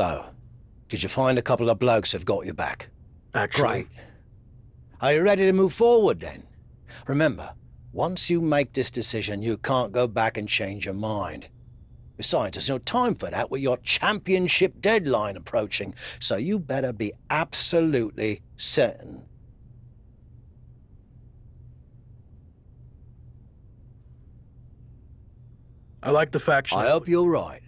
So, did you find a couple of blokes who've got your back? Actually, Great. Are you ready to move forward then? Remember, once you make this decision, you can't go back and change your mind. Besides, there's no time for that with your championship deadline approaching, so you better be absolutely certain. I like the faction. I hope you're right.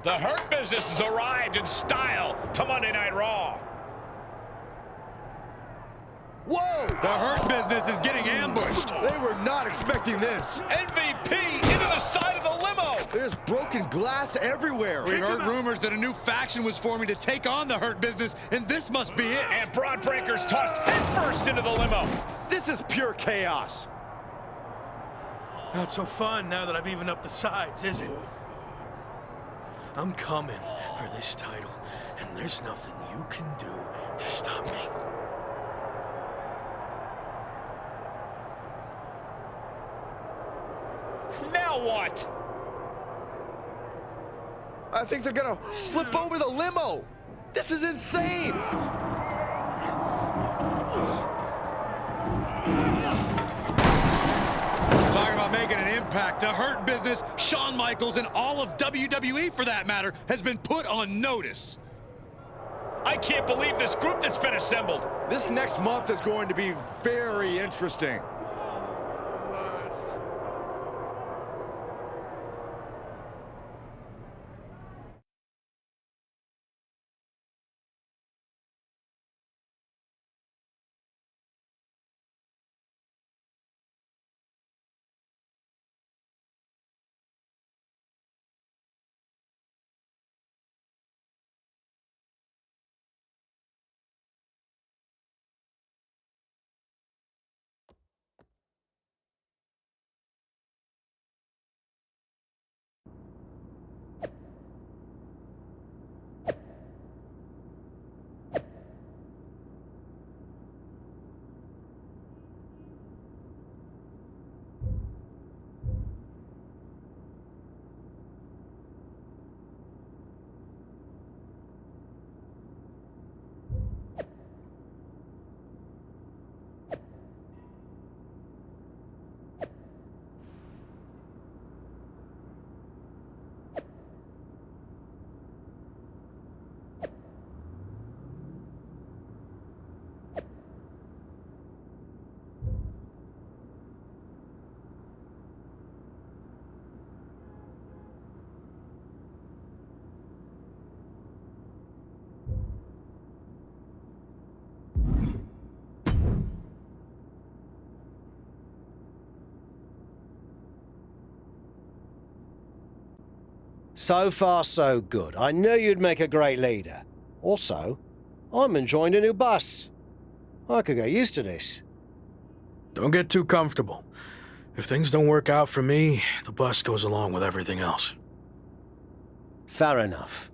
The Hurt Business has arrived in style to Monday Night Raw. Whoa! The Hurt Business is getting ambushed. They were not expecting this. MVP into the side of the limo. There's broken glass everywhere. We heard rumors that a new faction was forming to take on the Hurt Business, and this must be it. And Braun Breaker's tossed headfirst into the limo. This is pure chaos. Not so fun now that I've evened up the sides, is it? I'm coming for this title, and there's nothing you can do to stop me. Now what? I think they're gonna flip over the limo. This is insane. Talking about making an impact, the Hurt Business, Shawn Michaels, and all of WWE, for that matter, has been put on notice. I can't believe this group that's been assembled. This next month is going to be very interesting. So far, so good. I knew you'd make a great leader. Also, I'm enjoying the new bus. I could get used to this. Don't get too comfortable. If things don't work out for me, the bus goes along with everything else. Fair enough.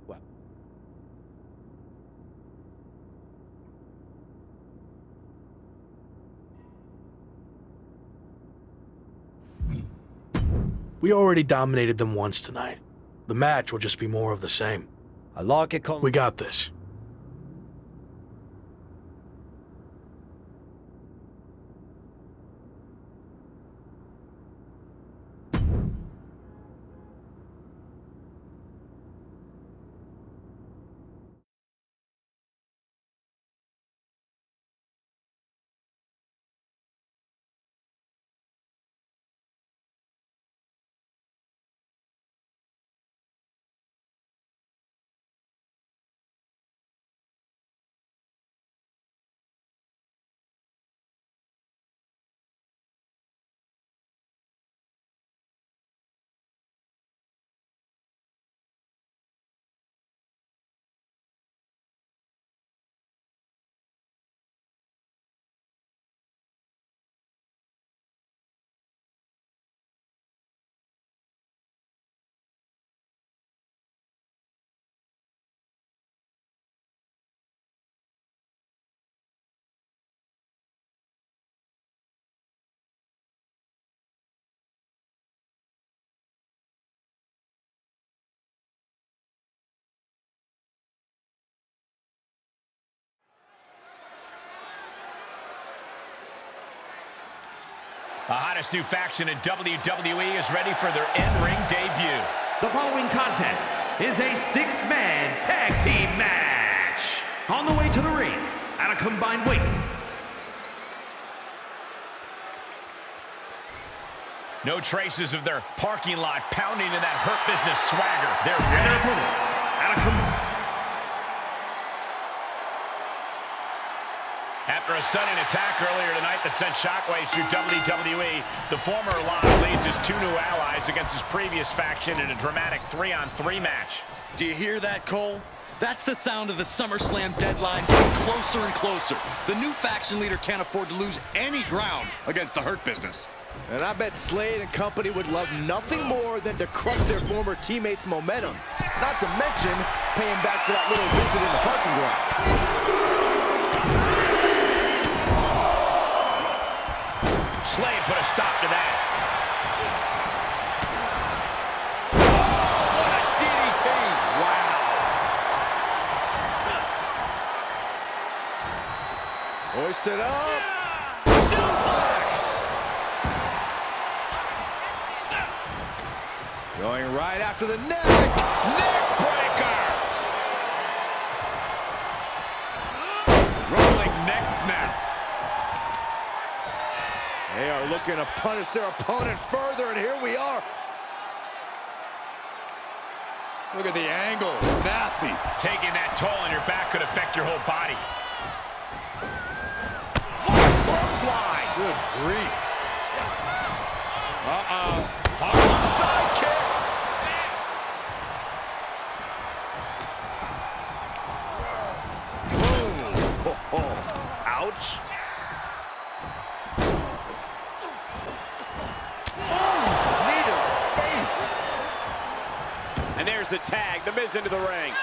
Well, We already dominated them once tonight. The match will just be more of the same. I like it. We got this. The hottest new faction in WWE is ready for their in-ring debut. The following contest is a six-man tag team match. On the way to the ring, at a combined weight. No traces of their parking lot pounding in that Hurt Business swagger. They're And their ready. opponents, at a combined... After a stunning attack earlier tonight that sent shockwaves through WWE, the former Lion leads his two new allies against his previous faction in a dramatic 3-on-3 match. Do you hear that, Cole? That's the sound of the SummerSlam deadline getting closer and closer. The new faction leader can't afford to lose any ground against the Hurt Business. And I bet Slade and company would love nothing more than to crush their former teammates' momentum. Not to mention paying back for that little visit in the parking garage. Slade put a stop to that. What a DDT! Wow! Hoisted up. Suplex. Going right after the neck. Neck breaker! Rolling neck snap. They are looking to punish their opponent further, and here we are. Look at the angle. It's nasty. Taking that toll on your back could affect your whole body. Clothesline! Good grief. Harlem sidekick! Boom. Ouch. Knee to the face. And there's the tag, the Miz into the ring.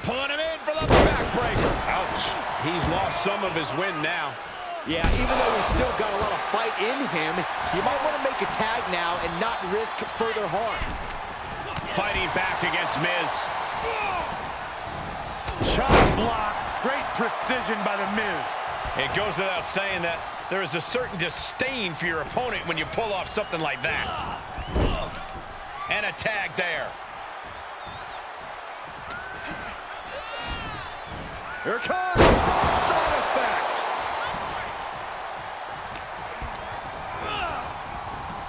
Pulling him in for the backbreaker. Ouch. He's lost some of his wind now. Yeah, even though he's still got a lot of fight in him, you might want to make a tag now and not risk further harm. Fighting back against Miz. Chop block. Great precision by the Miz. It goes without saying that there is a certain disdain for your opponent when you pull off something like that. And a tag there. Here it comes. Side effect.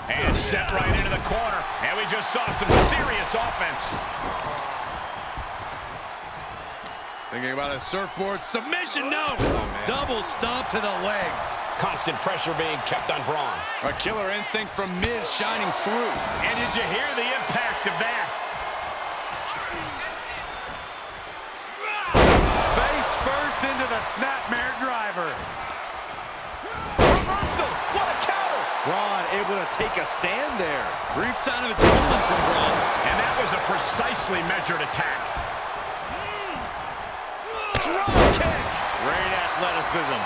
And set right into the corner. And we just saw some serious offense. Thinking about a surfboard submission, no! Double stomp to the legs. Constant pressure being kept on Braun. A killer instinct from Miz shining through. And did you hear the impact of that? Face first into the snapmare driver. Reversal. What a counter. Braun able to take a stand there. Brief sign of adrenaline from Braun. And that was a precisely measured attack. Drop kick. Great athleticism.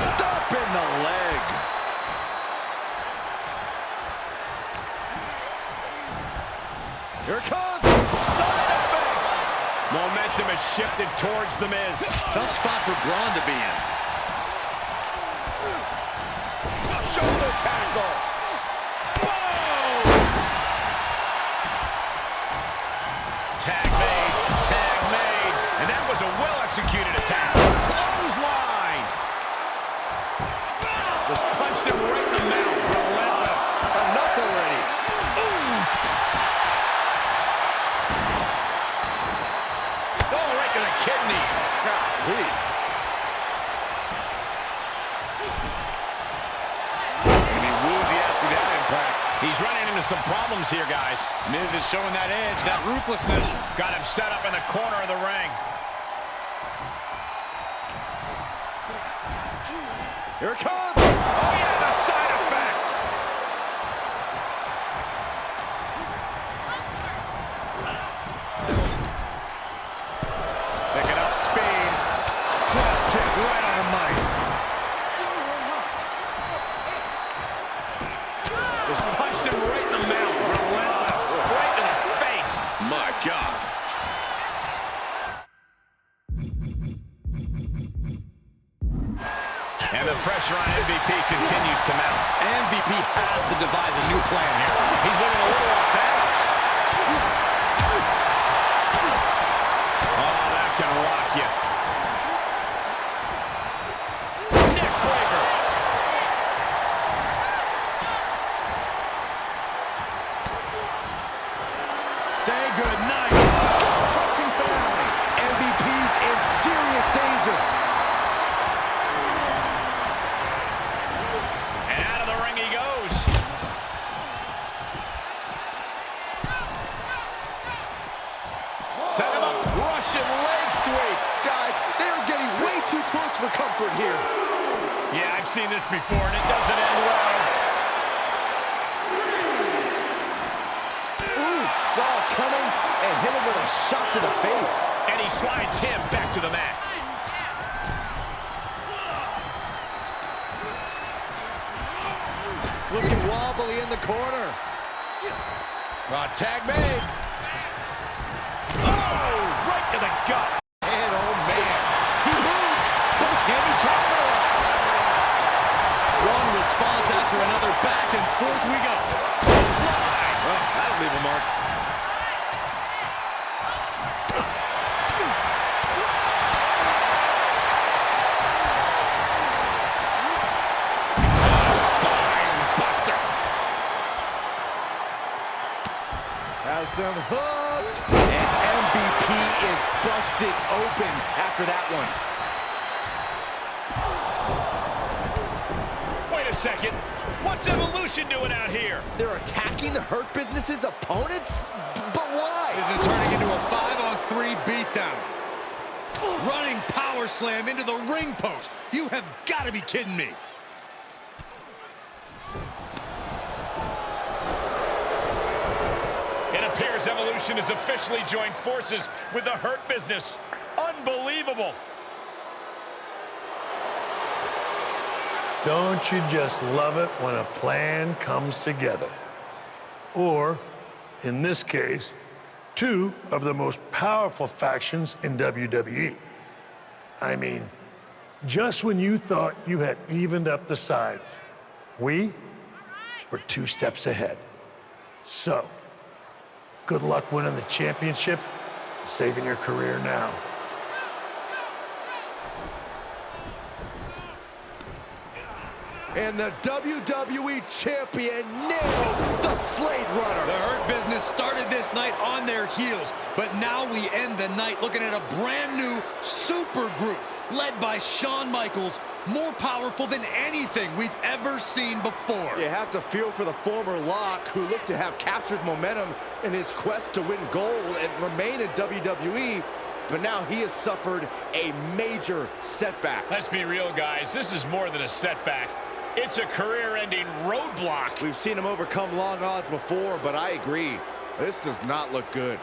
Stop in the leg. Here it comes. Side effect. Momentum has shifted towards The Miz. Tough spot for Braun to be in. Shoulder tackle. Boom. Tag made, and that was a well-executed attack. Clothesline. Just punched him right in the mouth. Relentless. Enough already. Oh, right to the kidneys. Golly. Gonna be woozy after that impact. He's running into some problems here, guys. Miz is showing that edge, that ruthlessness. Got him set up in the corner of the ring. Here it comes. Oh, yeah, the side effect. Picking up speed. Drop kick right on the mic. Just punched him right in the mouth. Relentless. Right in the face. My God. And the pressure on MVP continues to mount. MVP has to devise a new plan here. He's looking a little off balance. Oh, that can rock you. Neck breaker. Say goodnight. Skull-crushing finale. MVP's in serious danger. And out of the ring he goes. Set him up. Russian leg sweep. Guys, they are getting way too close for comfort here. Yeah, I've seen this before, and it doesn't end well. Ooh, saw it coming and hit him with a shot to the face. And he slides him back to the mat. Looking wobbly in the corner. Tag made. Oh, right to the gut. And oh man, he moved, but can he capitalize? One response after another. Back and forth we go. Clothesline. Well, that'll leave a mark. Spine buster. Has them hooked. And MVP is busted open after that one. Wait a second. What's Evolution doing out here? They're attacking the Hurt Business's opponents? But why? This is turning into a 5-on-3 beatdown. Running power slam into the ring post. You have got to be kidding me. It appears Evolution has officially joined forces with the Hurt Business. Unbelievable. Don't you just love it when a plan comes together? Or, in this case, two of the most powerful factions in WWE. I mean, just when you thought you had evened up the sides, we were 2 steps ahead. So, good luck winning the championship, saving your career now. And the WWE Champion nails the Slade Runner. The Hurt Business started this night on their heels, but now we end the night looking at a brand new super group led by Shawn Michaels, more powerful than anything we've ever seen before. You have to feel for the former Lock, who looked to have captured momentum in his quest to win gold and remain in WWE, but now he has suffered a major setback. Let's be real, guys. This is more than a setback. It's a career-ending roadblock. We've seen him overcome long odds before, but I agree, this does not look good.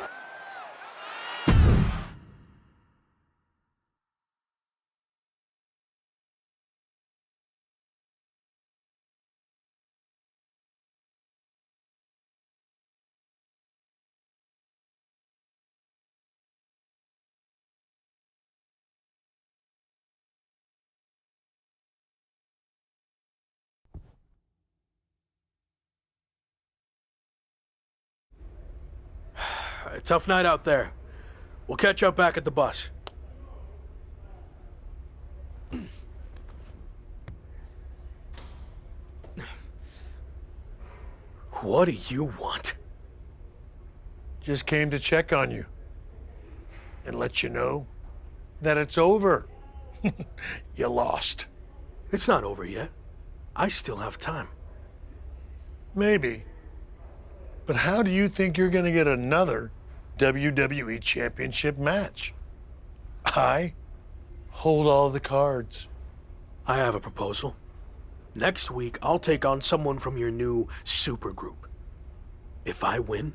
Tough night out there. We'll catch up back at the bus. What do you want? Just came to check on you and let you know that it's over. You lost. It's not over yet. I still have time. Maybe. But how do you think you're going to get another WWE Championship match? I hold all the cards. I have a proposal. Next week, I'll take on someone from your new supergroup. If I win,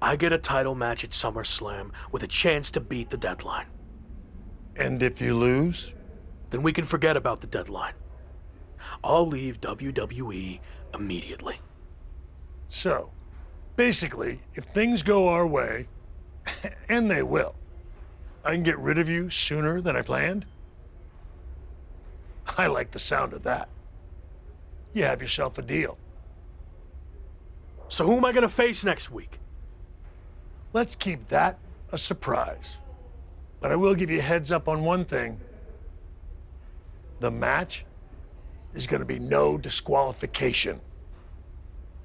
I get a title match at SummerSlam with a chance to beat the deadline. And if you lose? Then we can forget about the deadline. I'll leave WWE immediately. So, basically, if things go our way, and they will, I can get rid of you sooner than I planned? I like the sound of that. You have yourself a deal. So who am I going to face next week? Let's keep that a surprise. But I will give you a heads up on one thing. The match is going to be no disqualification.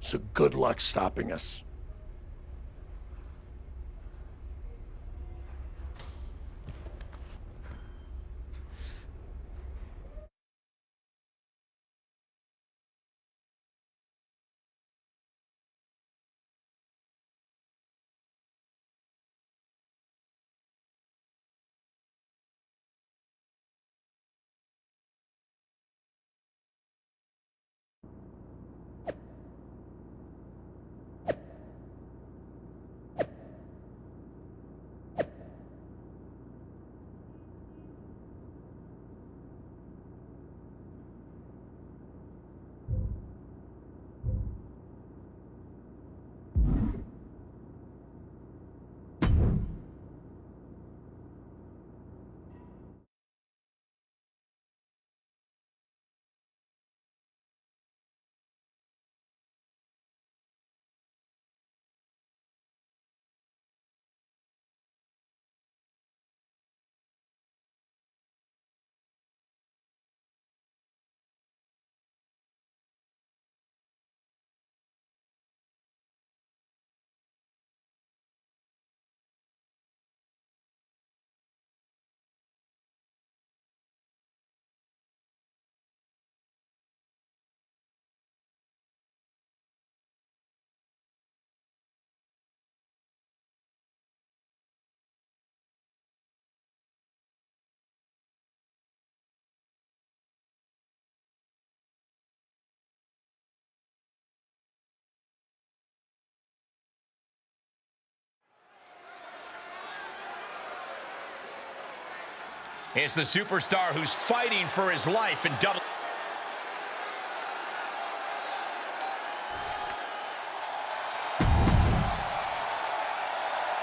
So good luck stopping us. It's the superstar who's fighting for his life in double.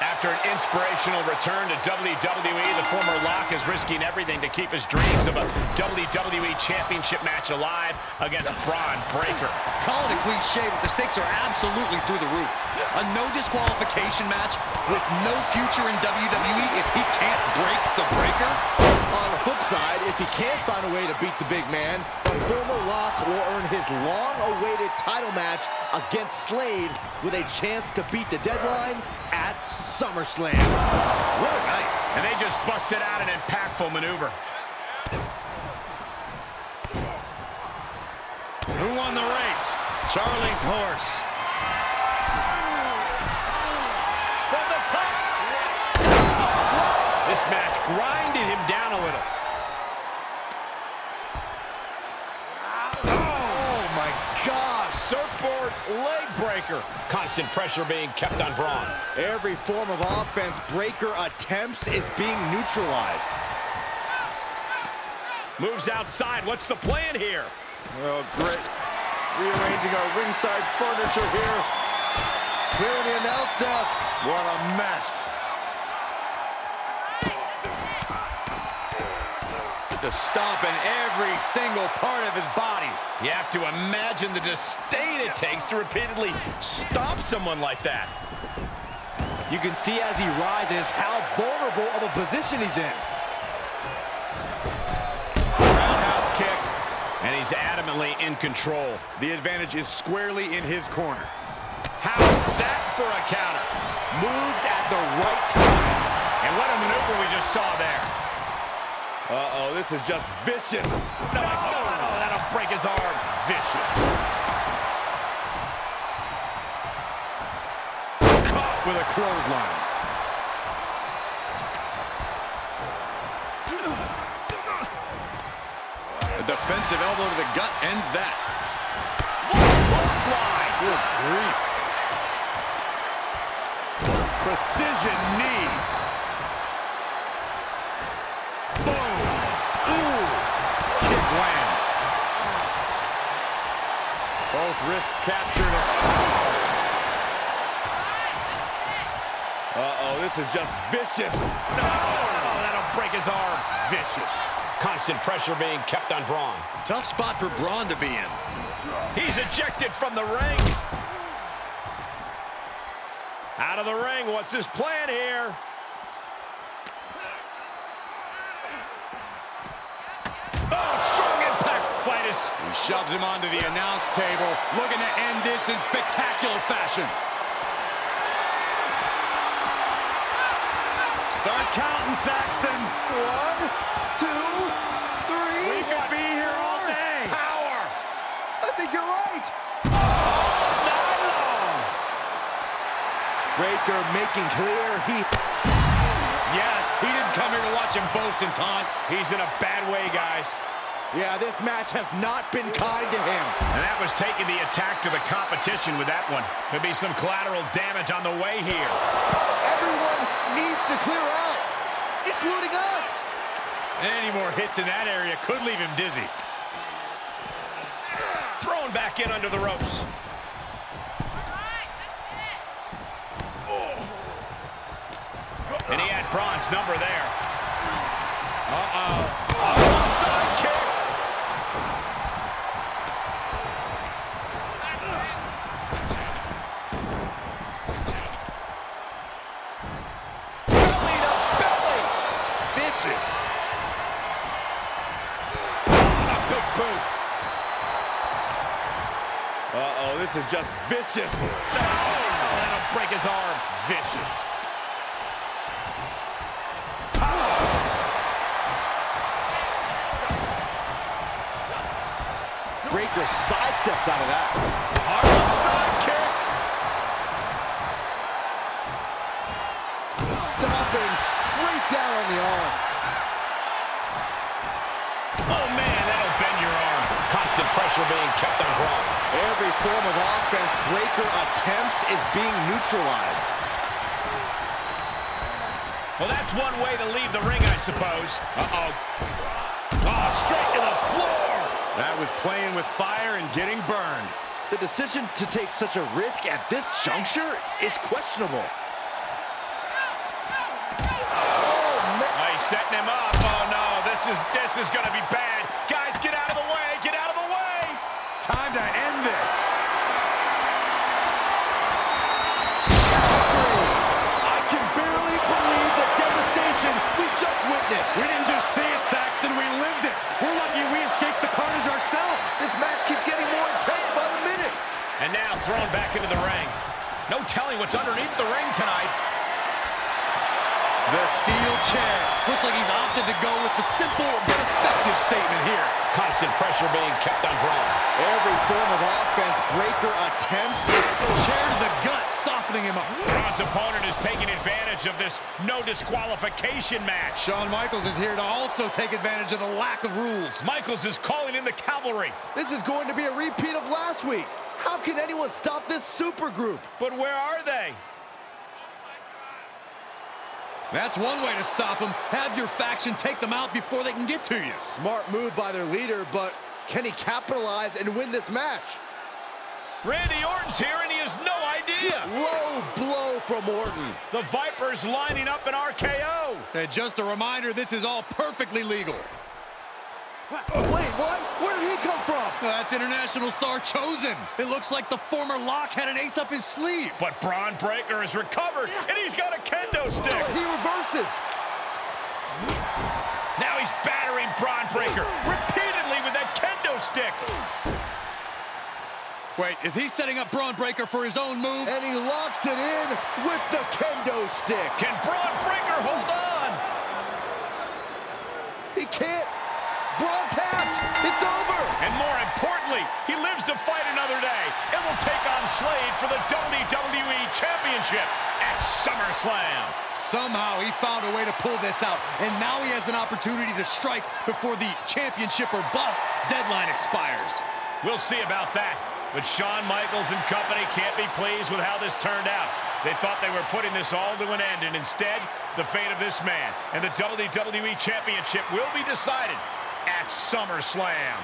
After an inspirational return to WWE, the former Lock is risking everything to keep his dreams of a WWE Championship match alive against Braun Breaker. Call it a cliche, but the stakes are absolutely through the roof. A no disqualification match with no future in WWE if he can't break the Breaker. On the flip side, if he can't find a way to beat the big man, the former Lock will earn his long-awaited title match against Slade with a chance to beat the deadline at SummerSlam. What a night. And they just busted out an impactful maneuver. Who won the race? Charlie's horse. From the top. This match grinded him down a little. Oh my gosh. Surfboard leg breaker. Constant pressure being kept on Braun. Every form of offense Breaker attempts is being neutralized. Moves outside. What's the plan here? Oh, great. Rearranging our ringside furniture here. Clearing the announce desk. What a mess. To stomp in every single part of his body. You have to imagine the disdain it takes to repeatedly stomp someone like that. You can see as he rises how vulnerable of a position he's in. Roundhouse kick. And he's adamantly in control. The advantage is squarely in his corner. How's that for a counter? Moved at the right time. And what a maneuver we just saw there. Uh-oh, this is just vicious. No, that'll break his arm. Vicious. Caught with a clothesline. A defensive elbow to the gut ends that. Clothesline. Good grief. Precision knee. Boom. Ooh. Kick lands. Both wrists captured. Uh-oh, this is just vicious. No, that'll break his arm. Vicious. Constant pressure being kept on Braun. Tough spot for Braun to be in. He's ejected from the ring. Out of the ring. What's his plan here? Oh, strong impact. Fight is... He shoves him onto the announce table, looking to end this in spectacular fashion. Start counting, Saxton. 1, 2, 3. We could be here all day. Power. I think you're right. Breaker making clear he... Yes, he didn't come here to watch him boast and taunt. He's in a bad way, guys. Yeah, this match has not been kind to him. And that was taking the attack to the competition with that one. Could be some collateral damage on the way here. Everyone needs to clear out, including us. Any more hits in that area could leave him dizzy. Thrown back in under the ropes. And he had Braun's number there. Side kick. Belly to belly. Vicious. A big boot. Uh-oh, this is just vicious. That'll break his arm. Vicious. Breaker sidesteps out of that. Harlem side kick. Stomping straight down on the arm. Oh, man, that'll bend your arm. Constant pressure being kept on Braun. Every form of offense Breaker attempts is being neutralized. Well, that's one way to leave the ring, I suppose. Uh-oh. Oh, straight to the floor. That was playing with fire and getting burned. The decision to take such a risk at this juncture is questionable. Oh, man. Oh, he's setting him up. Oh, no, this is going to be bad. Guys, get out of the way. Get out of the way. Time to end this. I can barely believe the devastation we just witnessed. We didn't just see it, Saxton. thrown back into the ring. No telling what's underneath the ring tonight. The steel chair. Looks like he's opted to go with the simple but effective statement here. Constant pressure being kept on Braun. Every form of offense Breakker attempts. Chair to the gut, softening him up. Braun's opponent is taking advantage of this no disqualification match. Shawn Michaels is here to also take advantage of the lack of rules. Michaels is calling in the cavalry. This is going to be a repeat of last week. How can anyone stop this super group? But where are they? That's one way to stop them. Have your faction take them out before they can get to you. Smart move by their leader, but can he capitalize and win this match? Randy Orton's here and he has no idea. Low blow from Orton. The Viper's lining up an RKO. And just a reminder, this is all perfectly legal. Wait, what? Where did he come from? That's international star Chosen. It looks like the former Lock had an ace up his sleeve. But Braun Breakker has recovered and he's got a kendo stick. He reverses. Now he's battering Braun Breakker repeatedly with that kendo stick. Wait, is he setting up Braun Breakker for his own move? And he locks it in with the kendo stick. Can Braun Breakker hold on? He can't. Braun tapped. It's over. And more importantly, he lives to fight another day and will take on Slade for the WWE Championship at SummerSlam. Somehow he found a way to pull this out, and now he has an opportunity to strike before the championship or bust deadline expires. We'll see about that. But Shawn Michaels and company can't be pleased with how this turned out. They thought they were putting this all to an end, and instead, the fate of this man and the WWE Championship will be decided at SummerSlam.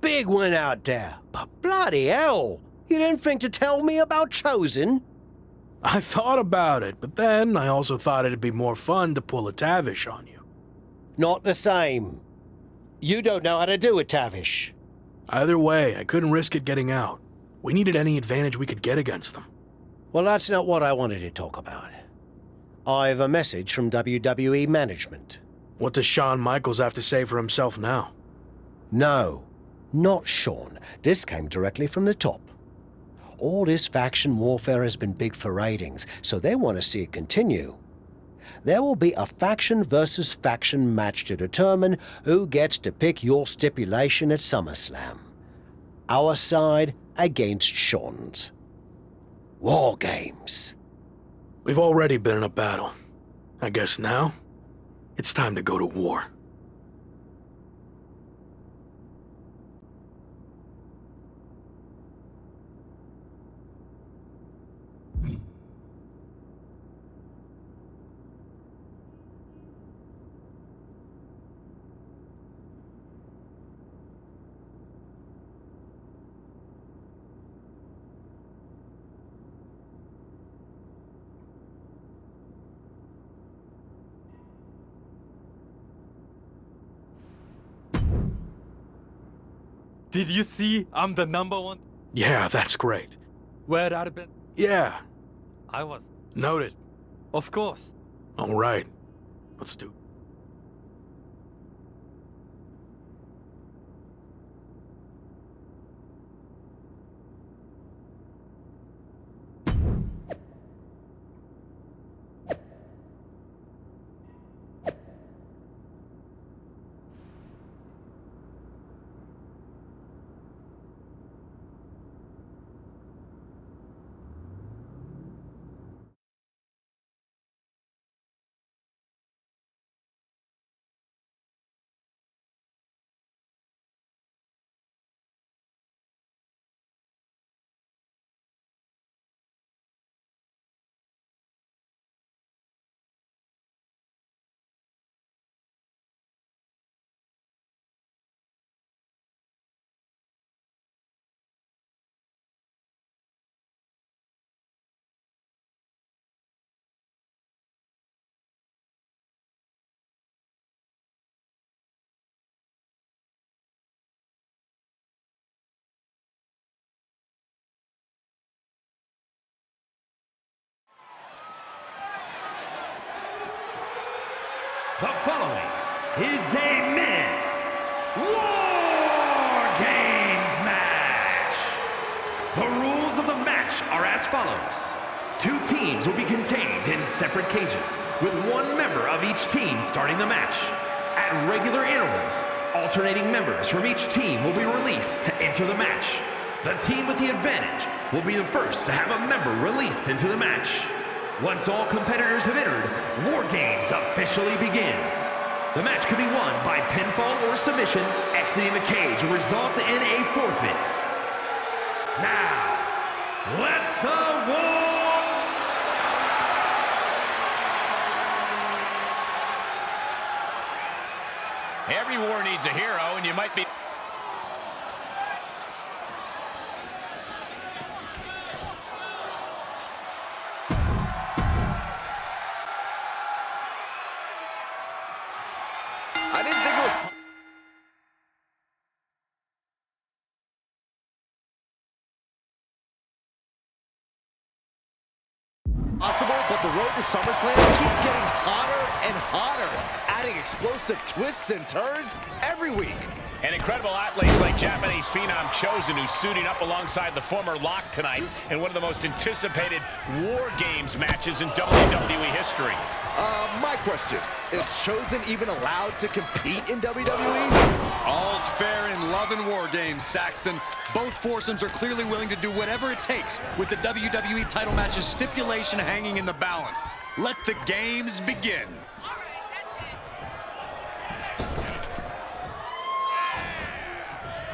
Big one out there. But bloody hell, you didn't think to tell me about Chosen? I thought about it, but then I also thought it'd be more fun to pull a Tavish on you. Not the same. You don't know how to do it, Tavish. Either way, I couldn't risk it getting out. We needed any advantage we could get against them. Well, that's not what I wanted to talk about. I have a message from WWE management. What does Shawn Michaels have to say for himself now? No, not Shawn. This came directly from the top. All this faction warfare has been big for ratings, so they want to see it continue. There will be a faction versus faction match to determine who gets to pick your stipulation at SummerSlam. Our side against Shawn's. War games. We've already been in a battle. I guess now, it's time to go to war. Did you see I'm the #1? Yeah, that's great. Where I'd been? Yeah, I was. noted. Of course. All right, let's do it. The following is a men's War Games match. The rules of the match are as follows. 2 teams will be contained in separate cages, with 1 member of each team starting the match. At regular intervals, alternating members from each team will be released to enter the match. The team with the advantage will be the first to have a member released into the match. Once all competitors have entered, War Games officially begins. The match can be won by pinfall or submission. Exiting the cage will result in a forfeit. Now, let the war... Every war needs a hero, and you might be... I didn't think it was possible, but the road to SummerSlam keeps getting hotter and hotter, adding explosive twists and turns every week. And incredible athletes like Japanese phenom Chosen, who's suiting up alongside the former Lock tonight in one of the most anticipated War Games matches in WWE history. My question, is Chosen even allowed to compete in WWE? All's fair in love and War Games, Saxton. Both foursomes are clearly willing to do whatever it takes with the WWE title match's stipulation hanging in the balance. Let the games begin.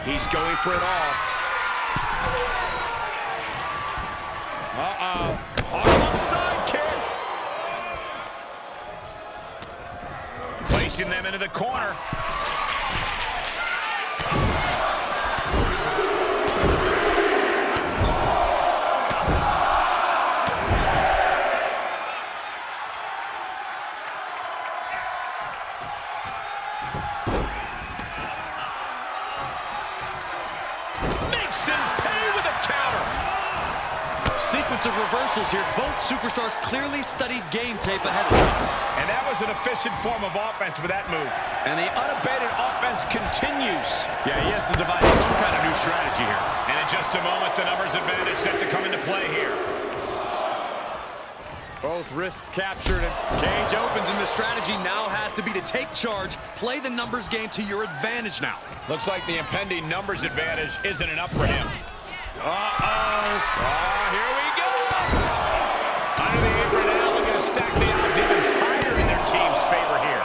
He's going for it all. Uh-oh. Harlem sidekick. Placing them into the corner. Makes him pay with a counter. Sequence of reversals here. Both superstars clearly studied game tape ahead of time. And that was an efficient form of offense with that move. And the unabated offense continues. Yeah, he has to devise some kind of new strategy here. And in just a moment, the numbers advantage set to come into play here. Both wrists captured and cage opens, and the strategy now has to be to take charge, play the numbers game to your advantage now. Looks like the impending numbers advantage isn't enough for him. Here we go! Under the apron now, looking to stack the odds even higher in their team's favor here.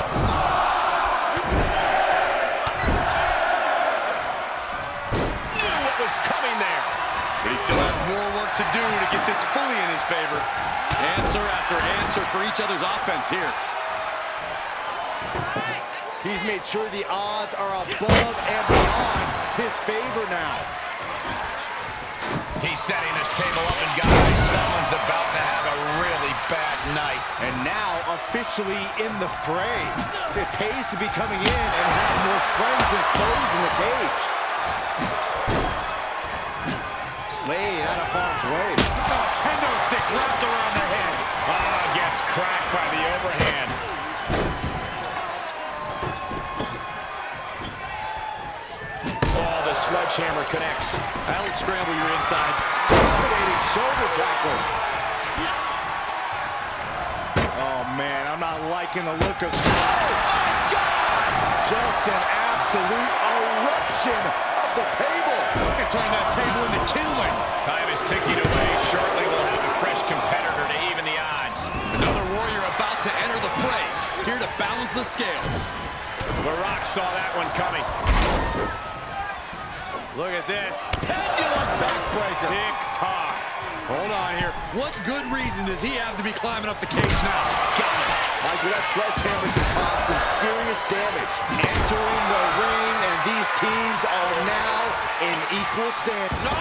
Knew what was coming there. But he still has more work to do to get this fully in his favor. Answer after answer for each other's offense here. He's made sure the odds are above and beyond his favor now. He's setting this table up, and guys, someone's about to have a really bad night. And now officially in the fray. It pays to be coming in and have more friends than foes in the cage. Slade out of harm's way. Kendo stick wrapped around the head. Gets cracked by the overhand. Oh, the sledgehammer connects. That'll scramble your insides. Dominating shoulder tackle. Oh, man, I'm not liking the look of... Oh, my God! Just an absolute eruption of the table. Turn that table into kindling. Time is ticking away. Shortly, we'll have a fresh competitor to even the odds. Another warrior about to enter the fray, here to balance the scales. The Rock saw that one coming. Look at this. Pendulum backbreaker. Tick-tock. Hold on here. What good reason does he have to be climbing up the cage now? Got it. Like that sledgehammer can cause some serious damage. Entering the ring, and these teams are now in equal stand. No!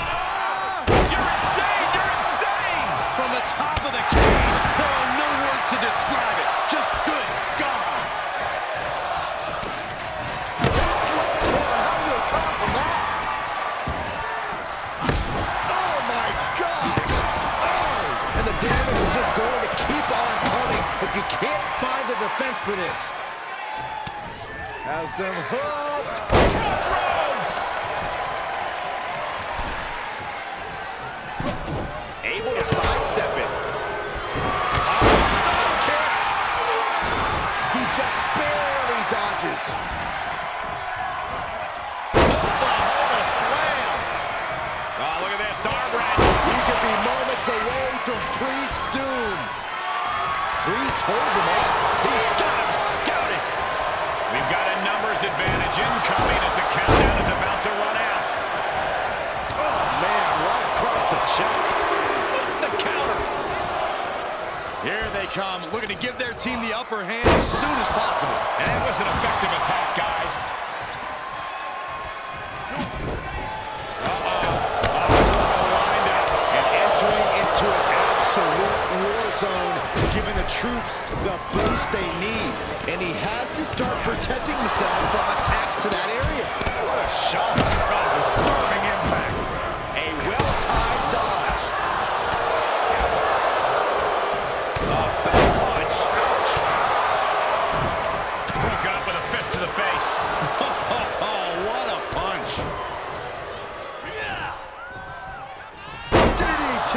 You're insane! You're insane! From the top of the cage, there are no words to describe it. Just good God. Sledgehammer, how do you recover from that? Oh, my gosh! Oh! And the damage is just going to keep on coming if you can't find the defense for this. Has them hooked. Crossroads! Able to sidestep it. Sidekick! He just barely dodges. Oklahoma slam! Oh, look at this, arm wrench. We could be moments away from Priest's doom. Priest holds him off. He's got him scouted. We've got a numbers advantage incoming as the countdown is about to run out. Oh, man, right across the chest. The counter. Here they come, looking to give their team the upper hand as soon as possible. And it was an effective attack, guys. And entering into an absolute war zone, giving the troops the boost they need. And he has to start protecting himself from attacks to that area. What a shot. Disturbing impact. A well-timed dodge. A back punch. Broken up with a fist to the face. Oh, what a punch. DDT.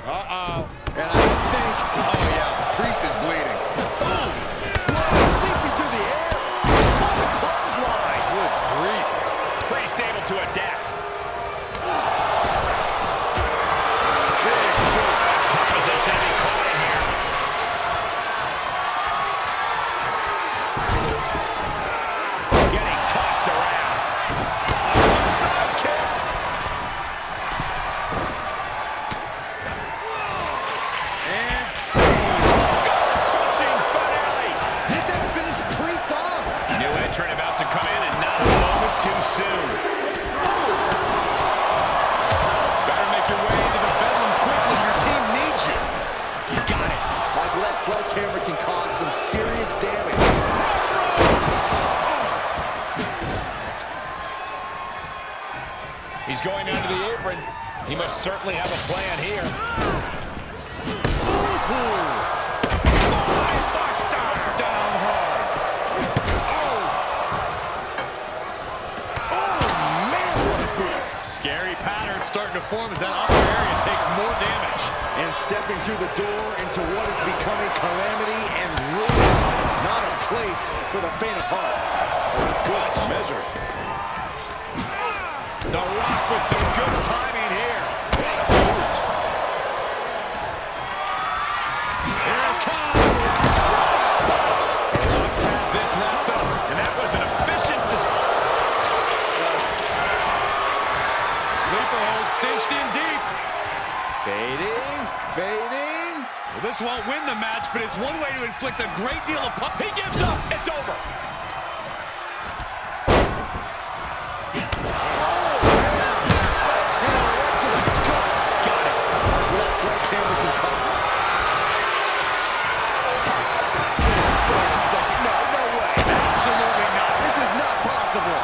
Uh-oh. And I think, oh yeah, Priest is bleeding. Boom. Leaping through the air. What a clothesline. Good grief. Priest able to adapt. Position to be caught in here. Getting tossed around. Sidekick. And Skull-crushing finale. Did that finish Priest off? New entrant about to come in and not a moment too soon. better make your way into the bedroom quickly. Your team needs you. You got it. Like that sledgehammer can cause some serious damage. He's going under the apron. He must certainly have a plan here. Down hard. Man, what a boot. Scary pattern starting to form as that upper area takes more damage. And stepping through the door into what is becoming calamity and ruin. Not a place for the faint of heart. Good measure. The Rock with some good timing here. What a boot. Here it comes. The Rock has this wrapped up. And that was an efficient Sleeper hold cinched in deep. Fading, fading. Well, this won't win the match, but it's one way to inflict a great deal of punch. He gives up. It's over. That sledgehammer can cover. Wait a second. No way. Absolutely not. This is not possible.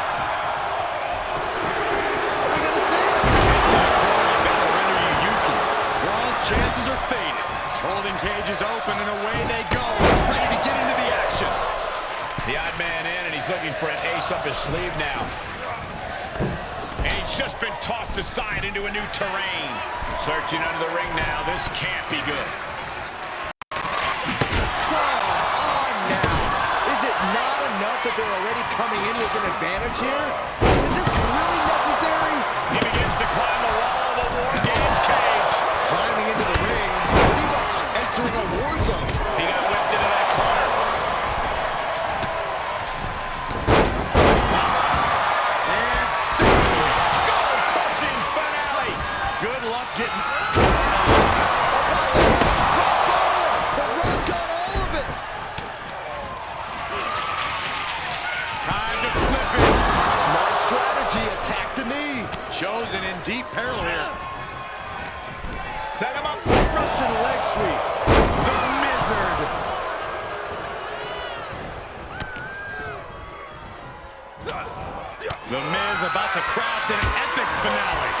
Are we going to see it? That'll render you useless. Raw's chances are faded. Holding cage is open and away they go. Ready to get into the action. The odd man in, and he's looking for an ace up his sleeve now. And he's just been tossed aside into a new terrain. Searching under the ring now. This can't be good. Come on now. Is it not enough that they're already coming in with an advantage here? Is this really necessary? He begins to climb the wall of the War Games cage. Climbing into the ring, pretty much entering a war zone. He got whipped into that corner. And Skull-crushing finale. good luck getting... The Rock got all of it. Time to flip it. Smart strategy, attack the knee. Chosen in deep peril here. Set him up. Russian leg sweep. The Mizzard. The Miz about to craft an epic finale.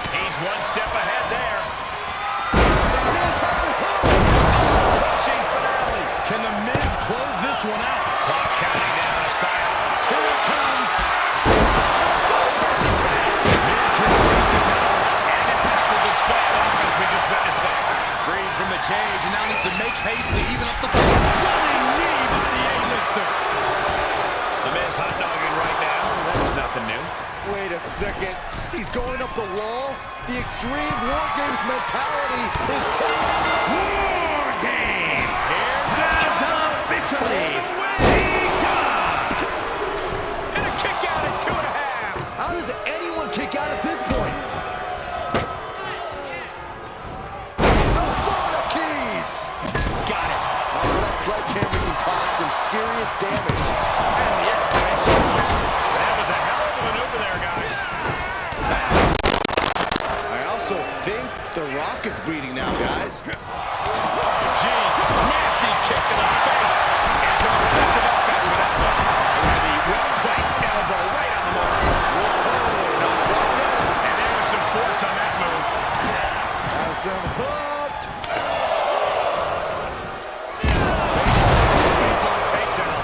He's one step ahead there. The Miz has the hook. one out. Clock counting down a side. Here it comes. Impactful display of offense we just witnessed there. Freed from the cage and now needs to make haste to even up the fight. Running knee by the A-lister. The Miz hot dogging right now. That's nothing new. Wait a second. He's going up the wall. The Extreme War Games mentality is taking. War Games has officially begun. And a kick out at 2.5. How does anyone kick out at this point? The Florida Keys! Got it. Oh, that sledgehammer can cause some serious damage. And the exclamation mark. That was a hell of a maneuver there, guys. I also think The Rock is bleeding now, guys. Jeez, nasty kick to the face. And some effective offense with that one. And the well-placed elbow right on the mark. Not quite yet. And there was some force on that move. Has them hooked. Baseline takedown.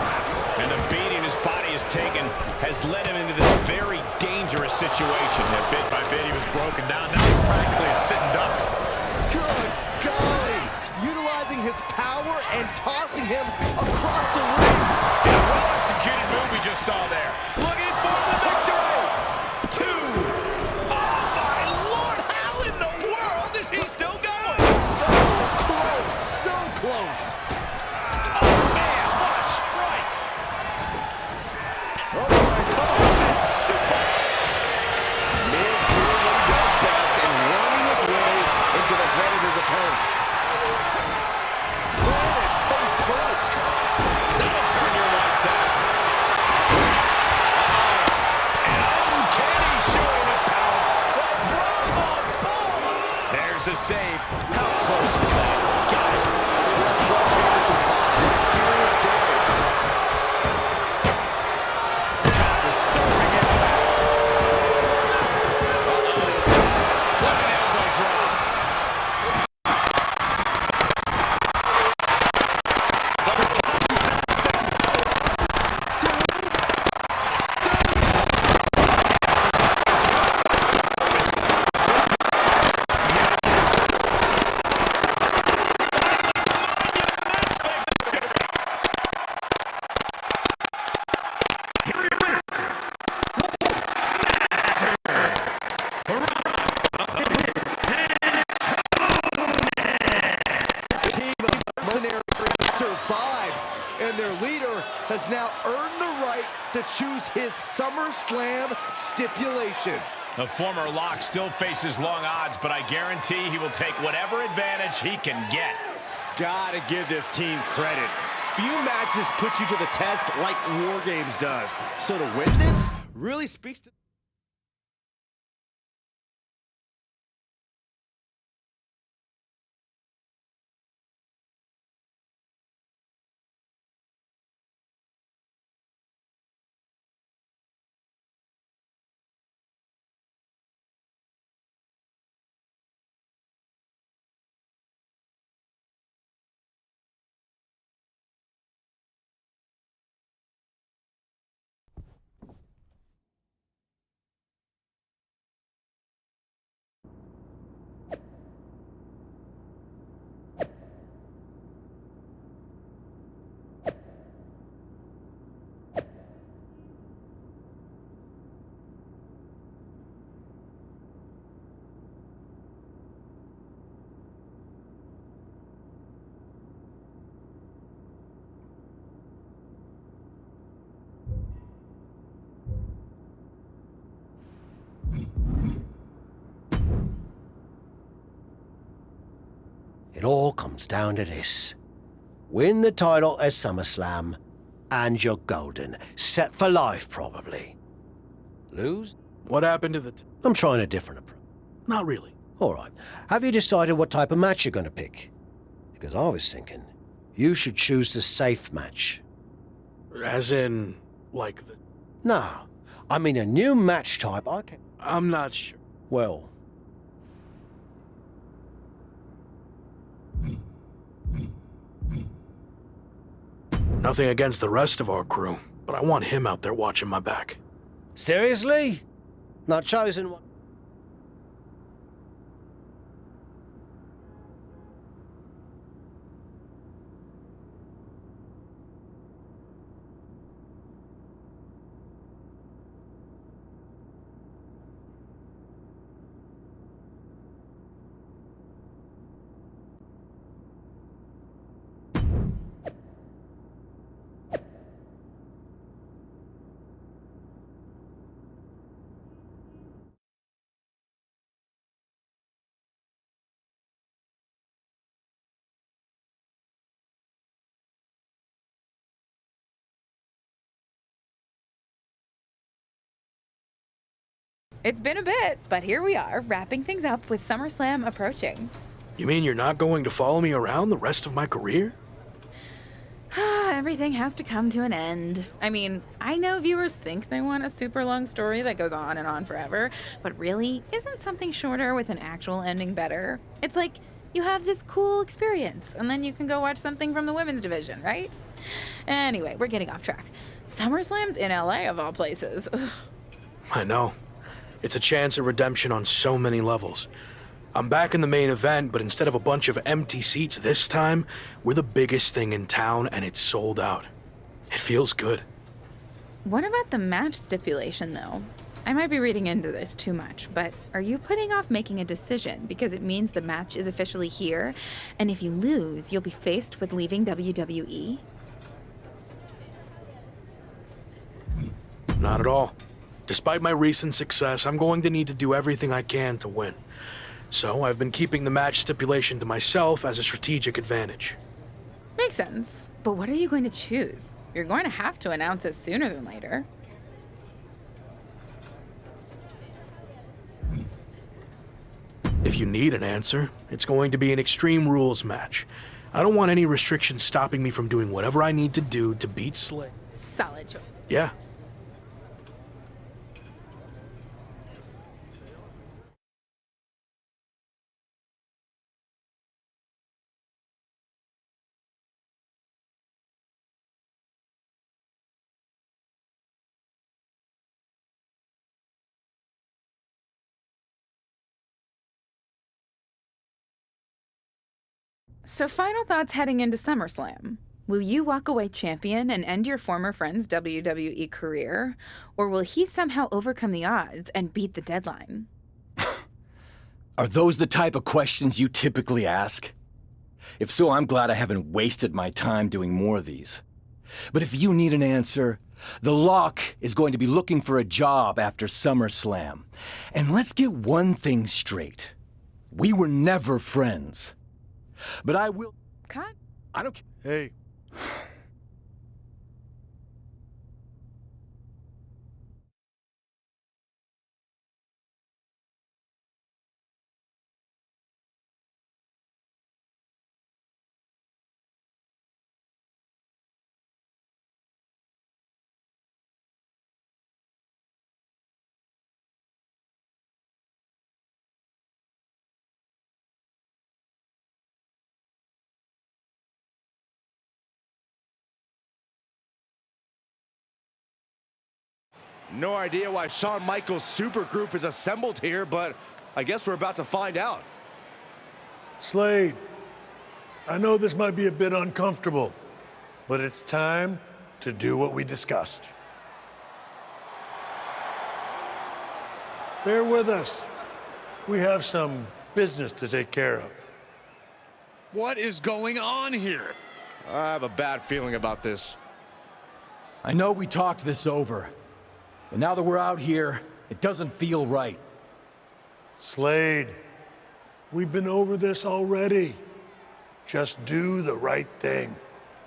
And the beating his body has taken has led him into this very dangerous situation. And bit by bit, he was broken down. Now he's practically a sitting duck. Good golly. Utilizing his power and tossing him across the rings. And a well-executed move we just saw there. Looking for the victory. 2. Oh, my Lord. How in the world is he still going? So close, so close. Oh, man, what a strike. Oh my God. Suplex. Miz doing what he does best and running his way into the head of his opponent. Planted face first. That'll turn your lights out. An uncanny showing of power. The Brahma Bull. There's the save. How close was that? Got it. That sledgehammer can cause some serious damage. Disturbing impact. What an elbow drop. Team of mercenaries survived, and their leader has now earned the right to choose his SummerSlam stipulation. The former Lock still faces long odds, but I guarantee he will take whatever advantage he can get. Gotta give this team credit. Few matches put you to the test like War Games does. So to win this really speaks to... It all comes down to this. Win the title at SummerSlam, and you're golden. Set for life, probably. Lose? What happened to the... I'm trying a different approach. Not really. All right. Have you decided what type of match you're going to pick? Because I was thinking you should choose the safe match. As in, like the... No, I mean a new match type. I'm not sure. Well, Nothing against the rest of our crew, but I want him out there watching my back. Seriously? Not chosen one? It's been a bit, but here we are, wrapping things up with SummerSlam approaching. You mean you're not going to follow me around the rest of my career? Everything has to come to an end. I mean, I know viewers think they want a super long story that goes on and on forever, but really, isn't something shorter with an actual ending better? It's like you have this cool experience, and then you can go watch something from the women's division, right? Anyway, we're getting off track. SummerSlam's in LA, of all places. Ugh. I know. It's a chance at redemption on so many levels. I'm back in the main event, but instead of a bunch of empty seats this time, we're the biggest thing in town and it's sold out. It feels good. What about the match stipulation, though? I might be reading into this too much, but are you putting off making a decision because it means the match is officially here, and if you lose, you'll be faced with leaving WWE? Not at all. Despite my recent success, I'm going to need to do everything I can to win. So I've been keeping the match stipulation to myself as a strategic advantage. Makes sense. But what are you going to choose? You're going to have to announce it sooner than later. If you need an answer, it's going to be an Extreme Rules match. I don't want any restrictions stopping me from doing whatever I need to do to beat Slade. Solid choice. Yeah. So final thoughts heading into SummerSlam. Will you walk away champion and end your former friend's WWE career? Or will he somehow overcome the odds and beat the deadline? Are those the type of questions you typically ask? If so, I'm glad I haven't wasted my time doing more of these. But if you need an answer, the Lock is going to be looking for a job after SummerSlam. And let's get one thing straight. We were never friends. But I will... Cut. I don't... Hey. No idea why Shawn Michaels' supergroup is assembled here, but I guess we're about to find out. Slade, I know this might be a bit uncomfortable, but it's time to do what we discussed. Bear with us. We have some business to take care of. What is going on here? I have a bad feeling about this. I know we talked this over. But now that we're out here, it doesn't feel right. Slade, we've been over this already. Just do the right thing.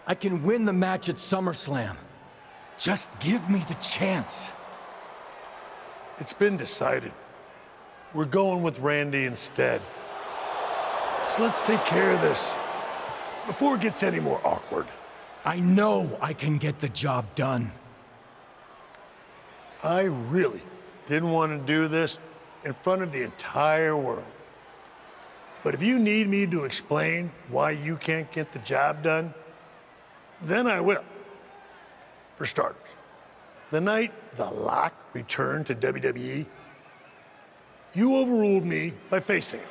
I can win the match at SummerSlam. Just give me the chance. It's been decided. We're going with Randy instead. So let's take care of this before it gets any more awkward. I know I can get the job done. I really didn't want to do this in front of the entire world. But if you need me to explain why you can't get the job done, then I will. For starters, the night The Lock returned to WWE, you overruled me by facing him.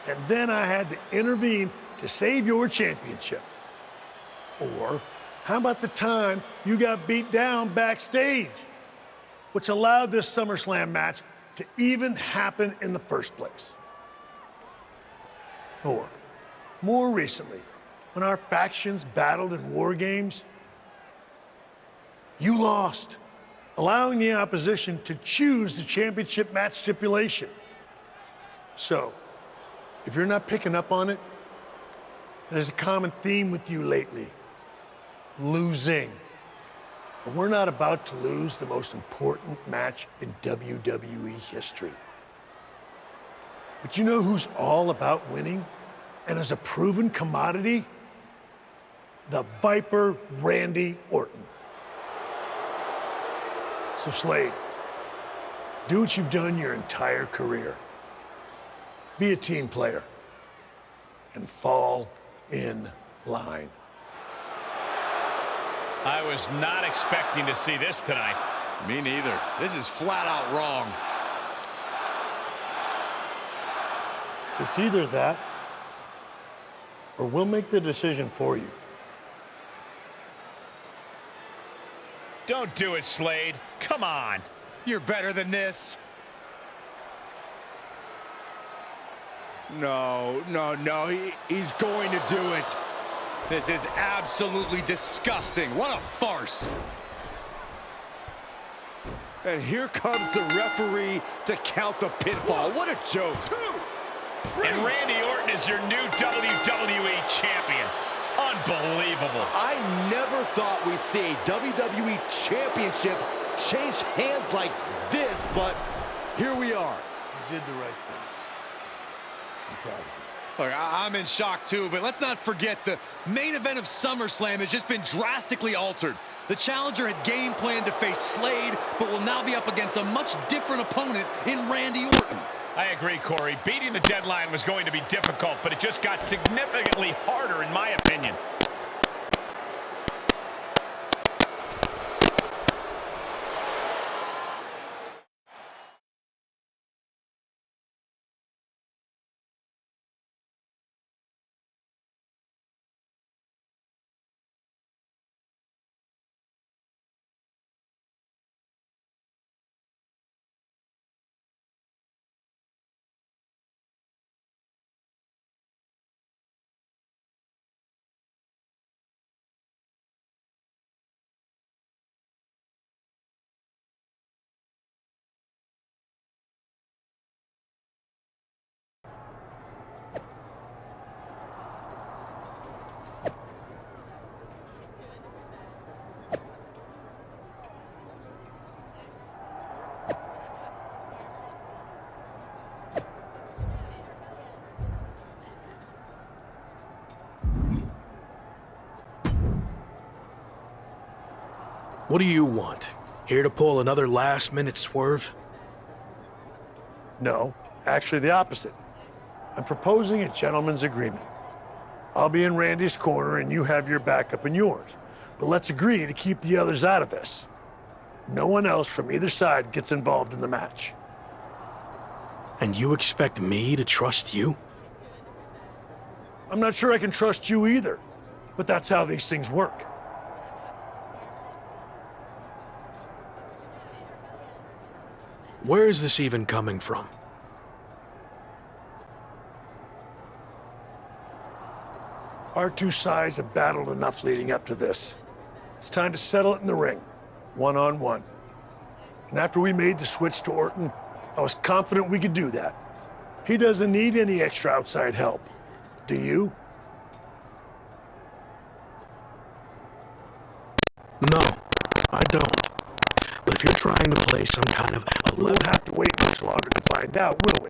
And then I had to intervene to save your championship. Or how about the time you got beat down backstage, which allowed this SummerSlam match to even happen in the first place? Or, more recently, when our factions battled in war games, you lost, allowing the opposition to choose the championship match stipulation. So, if you're not picking up on it, there's a common theme with you lately: losing. And we're not about to lose the most important match in WWE history. But you know who's all about winning and is a proven commodity? The Viper Randy Orton. So Slade, do what you've done your entire career. Be a team player and fall in line. I was not expecting to see this tonight. Me neither. This is flat out wrong. It's either that, or we'll make the decision for you. Don't do it, Slade. Come on. You're better than this. No, he's going to do it. This is absolutely disgusting. What a farce. And here comes the referee to count the pinfall. What a joke. And Randy Orton is your new WWE champion. Unbelievable. I never thought we'd see a WWE championship change hands like this, but here we are. You did the right thing. I'm proud of you. Look, I'm in shock too, but let's not forget the main event of SummerSlam has just been drastically altered. The challenger had game planned to face Slade, but will now be up against a much different opponent in Randy Orton. I agree, Corey. Beating the deadline was going to be difficult, but it just got significantly harder, in my opinion. What do you want? Here to pull another last-minute swerve? No, actually the opposite. I'm proposing a gentleman's agreement. I'll be in Randy's corner and you have your backup in yours. But let's agree to keep the others out of this. No one else from either side gets involved in the match. And you expect me to trust you? I'm not sure I can trust you either, but that's how these things work. Where is this even coming from? Our two sides have battled enough leading up to this. It's time to settle it in the ring, one-on-one. And after we made the switch to Orton, I was confident we could do that. He doesn't need any extra outside help. Do you? No, I don't. But if you're trying to play some kind of We won't have to wait much longer to find out, will we?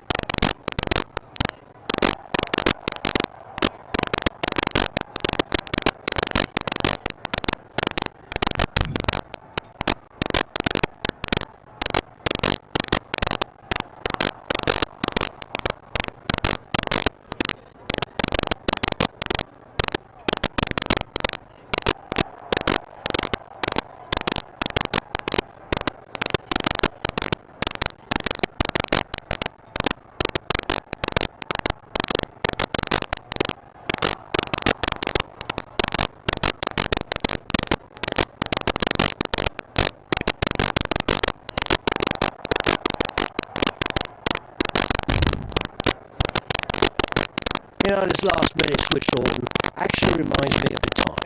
You know, this last-minute switch to Orton actually reminds me of the time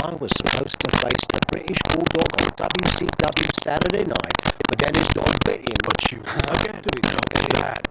I was supposed to face the British Bulldog on WCW Saturday night, but then his dog bit him. But you have to become that.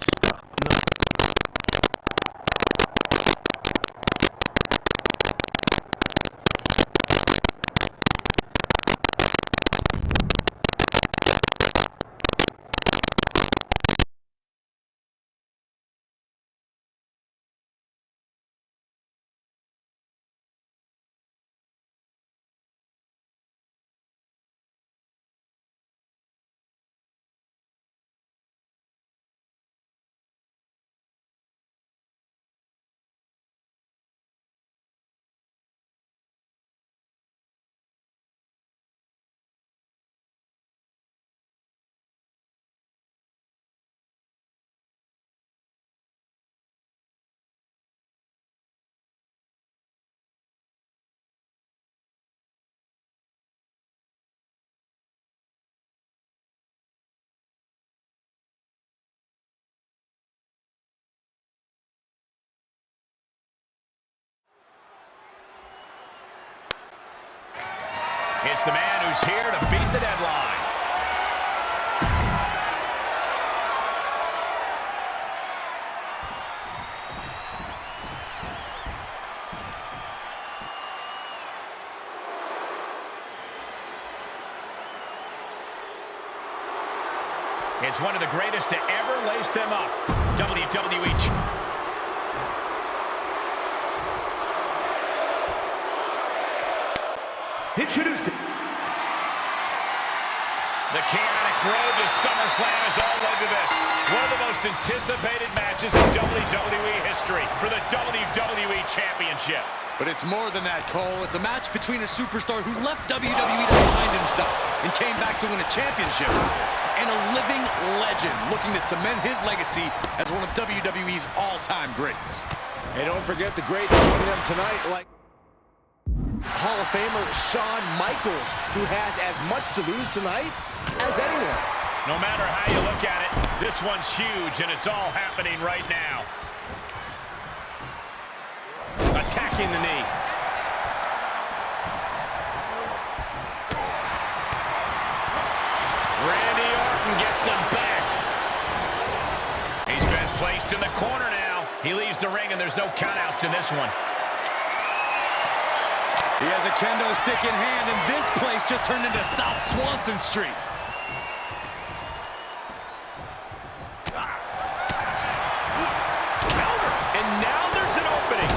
It's the man who's here to beat the deadline. It's one of the greatest to ever lace them up. WWE. Introducing The chaotic road to SummerSlam is all led to this. One of the most anticipated matches in WWE history for the WWE Championship. But it's more than that, Cole. It's a match between a superstar who left WWE to find himself and came back to win a championship, and a living legend looking to cement his legacy as one of WWE's all-time greats. Hey, don't forget the greats joining them tonight, like Hall of Famer Shawn Michaels, who has as much to lose tonight as anyone. No matter how you look at it, this one's huge, and it's all happening right now. Attacking the knee. Randy Orton gets him back. He's been placed in the corner now. He leaves the ring, and there's no countouts in this one. He has a kendo stick in hand, and this place just turned into South Swanson Street. And now there's an opening.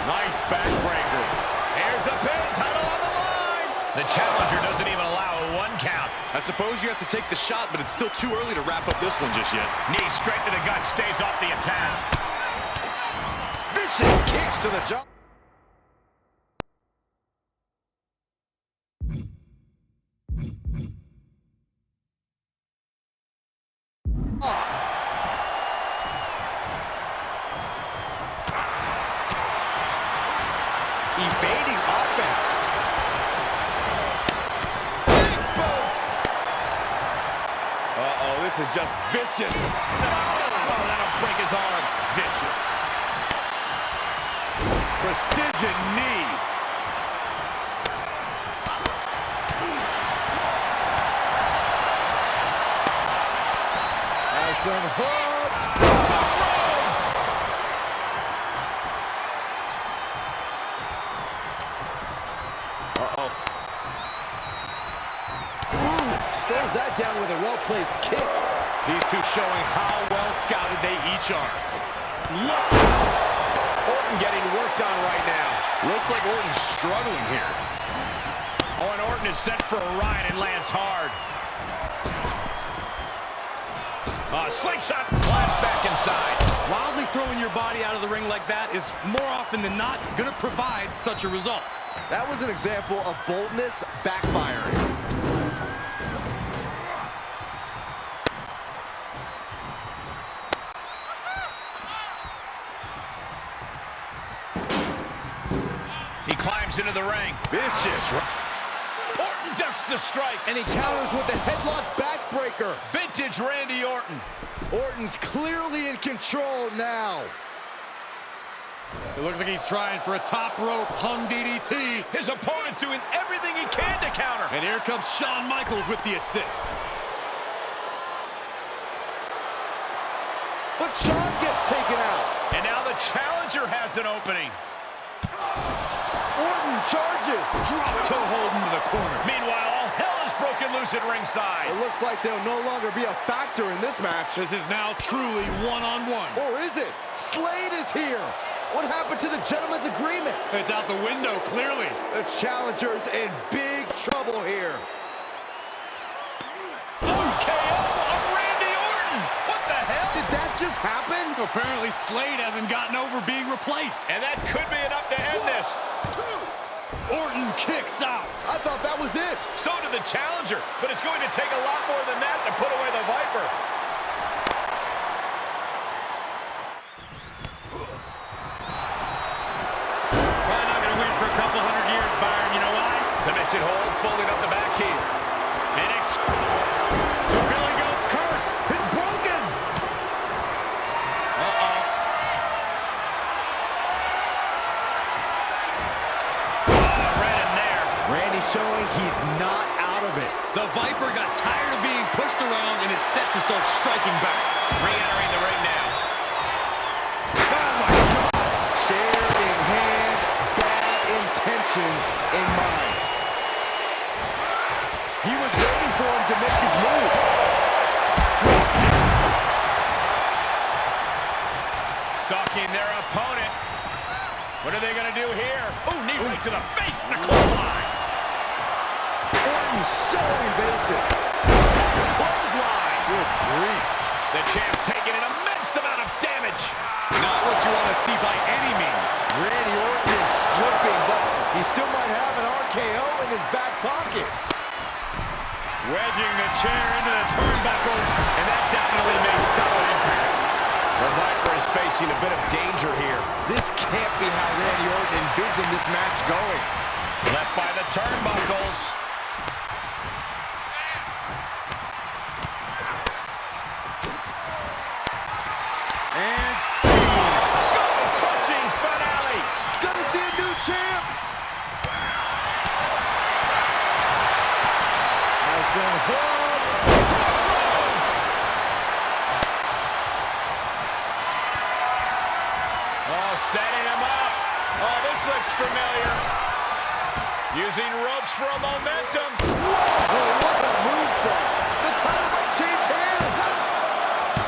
Nice backbreaker. Here's the pin, title on the line. The challenger doesn't even allow a 1 count. I suppose you have to take the shot, but it's still too early to wrap up this one just yet. Knee straight to the gut, stays off the attack. Vicious kicks to the jaw. Evading offense. Big boot. Uh-oh, this is just vicious. Oh, that'll break his arm. Vicious. Precision knee. Has them hooked. Crossroads. Uh-oh. Ooh, slows that down with a well-placed kick. These two showing how well scouted they each are. Look! Orton getting worked on right now. Looks like Orton's struggling here. Oh, and Orton is set for a ride and lands hard. Slingshot flaps back inside. Wildly throwing your body out of the ring like that is more often than not going to provide such a result. That was an example of boldness backfiring. He climbs into the ring. Vicious. Orton ducks blocks the strike. And he counters with the headlock backbreaker. Vintage Randy Orton. Orton's clearly in control now. It looks like he's trying for a top rope hung DDT. His opponent's doing everything he can to counter. And here comes Shawn Michaels with the assist. But Shawn gets taken out. And now the challenger has an opening. Orton charges. Drop toe hold into the corner. Meanwhile, all hell is broken loose at ringside. It looks like they'll no longer be a factor in this match. This is now truly one-on-one. Or is it? Slade is here. What happened to the gentleman's agreement? It's out the window, clearly. The challenger's in big trouble here. KO of Randy Orton. What the hell? Did that just happen? Apparently Slade hasn't gotten over being replaced. And that could be enough to end this. Orton kicks out. I thought that was it. So did the challenger, but it's going to take a lot more than that to put away the Viper. Probably not going to win for a couple hundred years, Byron. You know why? Submission hold, folding up the back heel. And The Billy Goat's curse is broken. right in there. Randy showing he's not out of it. The Viper got tired of being pushed around and is set to start striking back. Re-entering the ring now. Chair in hand, bad intentions in mind. He was waiting for him to make his move. Stalking their opponent. What are they going to do here? Oh, knee right to the face and a clothesline. Orton's so invasive. Clothesline. Good grief. The champ's taking an immense amount of damage. Not what you want to see by any means. Randy Orton is slipping, but he still might have an RKO in his back pocket. Wedging the chair into the turnbuckles, and that definitely makes solid impact. The Viper is facing a bit of danger here. This can't be how Randy Orton envisioned this match going. Left by the turnbuckles. And see. Skull-crushing finale. Gonna see a new champ. Nice and hooked. Crossroads. Oh, setting him up. Oh, this looks familiar. Using ropes for a momentum. Whoa, what a moonsault. The title might change hands.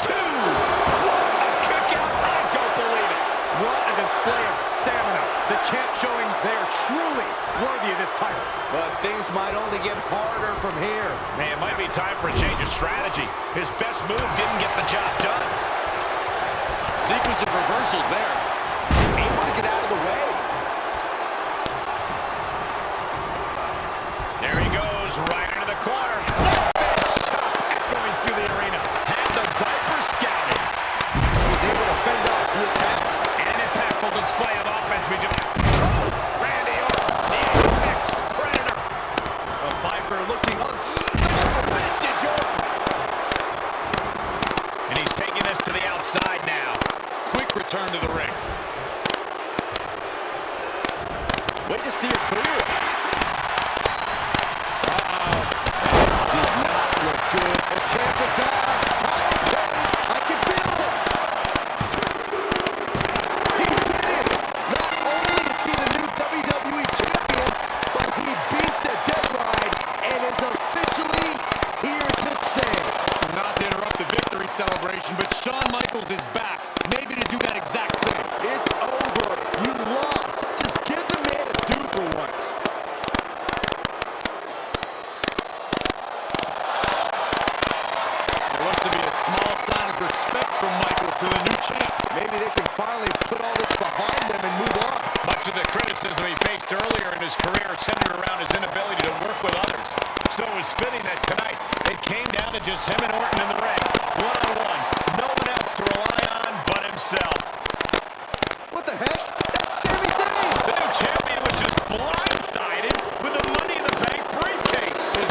2. What a kick out. I don't believe it. What a display of stamina. The champ showing they are truly worthy of this title. But things might only get harder from here. Man, it might be time for a change of strategy. His best move didn't get the job done. Sequence of reversals there. He want to get out of the way. There he goes, right into the corner. Finish shot echoing through the arena. Had the Viper scouted. He's able to fend off the attack. And an impactful display of offense we just... Oh, Randy Orton, the apex predator. The Viper looking unstoppable. Vintage Orton. And he's taking this to the outside now. Quick return to the ring. Way to steer clear. Did not look good. The champ is down. Title change. I can feel it. He did it. Not only is he the new WWE champion, but he beat the deadline and is officially here to stay. Not to interrupt the victory celebration, but Shawn Michaels is back. Maybe to do that exact thing. It's over. You lost. Just give the man his due for once. There looks to be a small sign of respect from Michaels to the new champ. Maybe they can finally put all this behind them and move on. Much of the criticism he faced earlier in his career centered around his inability to work with others. So it was fitting that tonight it came down to just him and Orton in the ring. One-on-one. No one else to rely on but himself. What the heck? That's Sami Zayn! The new champion was just blindsided with the Money in the Bank briefcase. His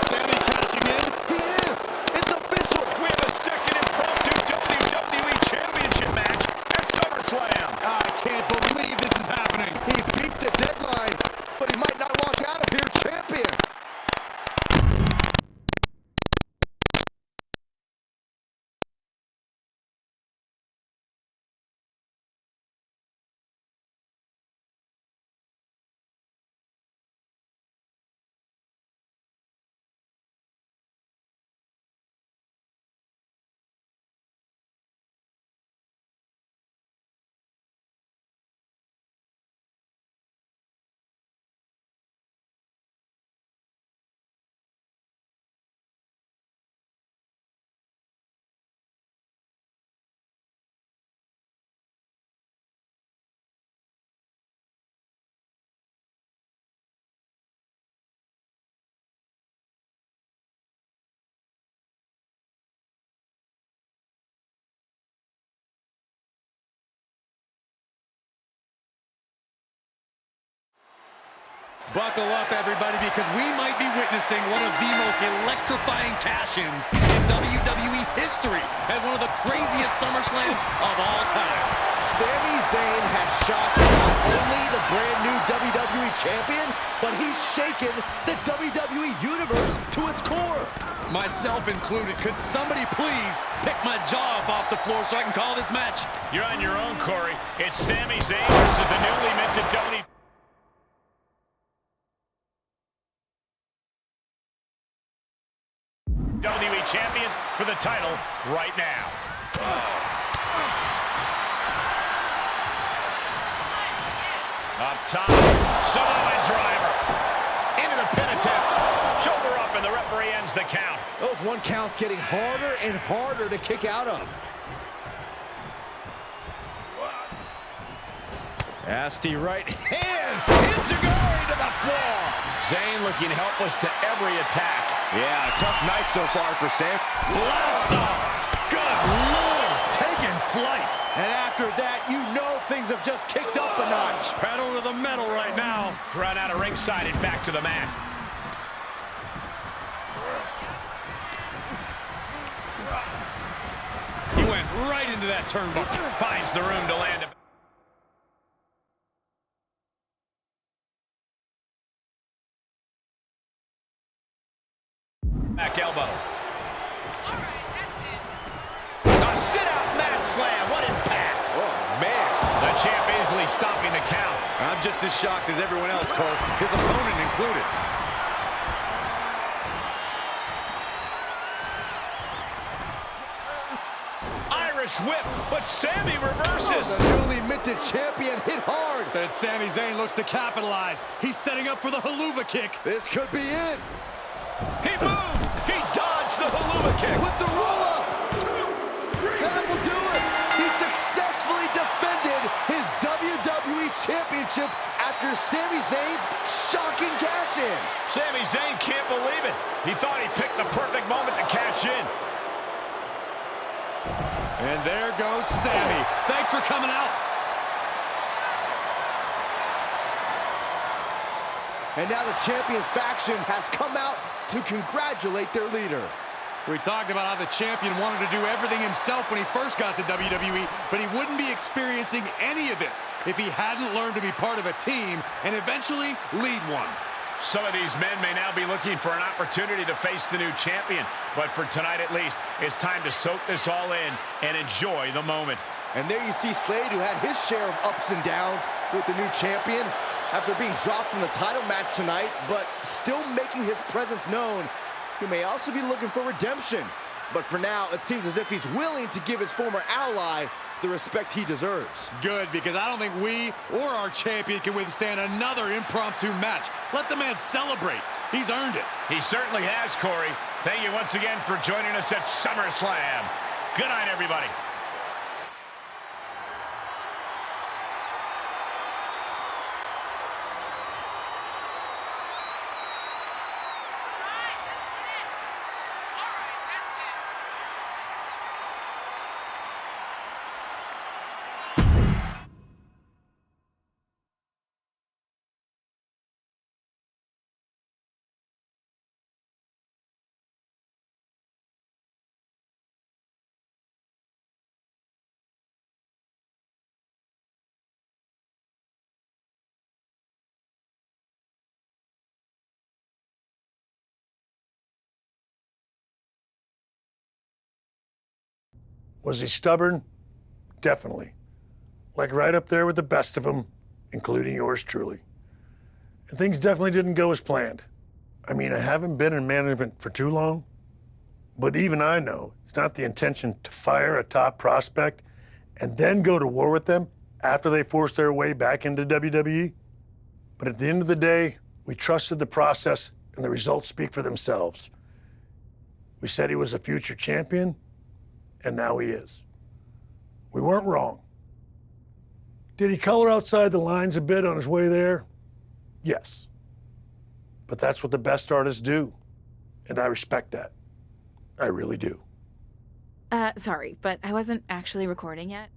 Buckle up, everybody, because we might be witnessing one of the most electrifying cash-ins in WWE history at one of the craziest SummerSlams of all time. Sami Zayn has shocked not only the brand new WWE Champion, but he's shaken the WWE Universe to its core. Myself included. Could somebody please pick my jaw up off the floor so I can call this match? You're on your own, Corey. It's Sami Zayn versus the newly minted WWE Champion for the title right now. Up top, Samoan driver. Into the pin attempt. Shoulder up, and the referee ends the count. Those 1 counts getting harder and harder to kick out of. Nasty right hand. Enziguri to the floor. Zayn looking helpless to every attack. Yeah, a tough night so far for Sam. Blast off! Good Lord! Taking flight! And after that, you know things have just kicked up a notch. Pedal to the metal right now. Run out of ringside and back to the mat. He went right into that turnbuckle. Finds the room to land it. Back elbow. A sit-out mat slam. What impact. Oh, man. The champ easily stopping the count. I'm just as shocked as everyone else, Cole, his opponent included. Irish whip, but Sami reverses. The newly minted champion hit hard. And Sami Zayn looks to capitalize. He's setting up for the haluva kick. This could be it. He moved. He dodged the haluva kick. With the roll-up. That will do it. He successfully defended his WWE Championship after Sami Zayn's shocking cash-in. Sami Zayn can't believe it. He thought he picked the perfect moment to cash in. And there goes Sami. Thanks for coming out. And now the Champions faction has come out to congratulate their leader. We talked about how the champion wanted to do everything himself when he first got to WWE, but he wouldn't be experiencing any of this if he hadn't learned to be part of a team and eventually lead one. Some of these men may now be looking for an opportunity to face the new champion, but for tonight at least, it's time to soak this all in and enjoy the moment. And there you see Slade, who had his share of ups and downs with the new champion after being dropped from the title match tonight, but still making his presence known. He may also be looking for redemption, but for now, it seems as if he's willing to give his former ally the respect he deserves. Good, because I don't think we or our champion can withstand another impromptu match. Let the man celebrate. He's earned it. He certainly has, Corey. Thank you once again for joining us at SummerSlam. Good night, everybody. Was he stubborn? Definitely. Like right up there with the best of them, including yours truly. And things definitely didn't go as planned. I mean, I haven't been in management for too long, but even I know it's not the intention to fire a top prospect and then go to war with them after they force their way back into WWE. But at the end of the day, we trusted the process and the results speak for themselves. We said he was a future champion, and now he is. We weren't wrong. Did he color outside the lines a bit on his way there? Yes. But that's what the best artists do, and I respect that. I really do. Sorry, but I wasn't actually recording yet.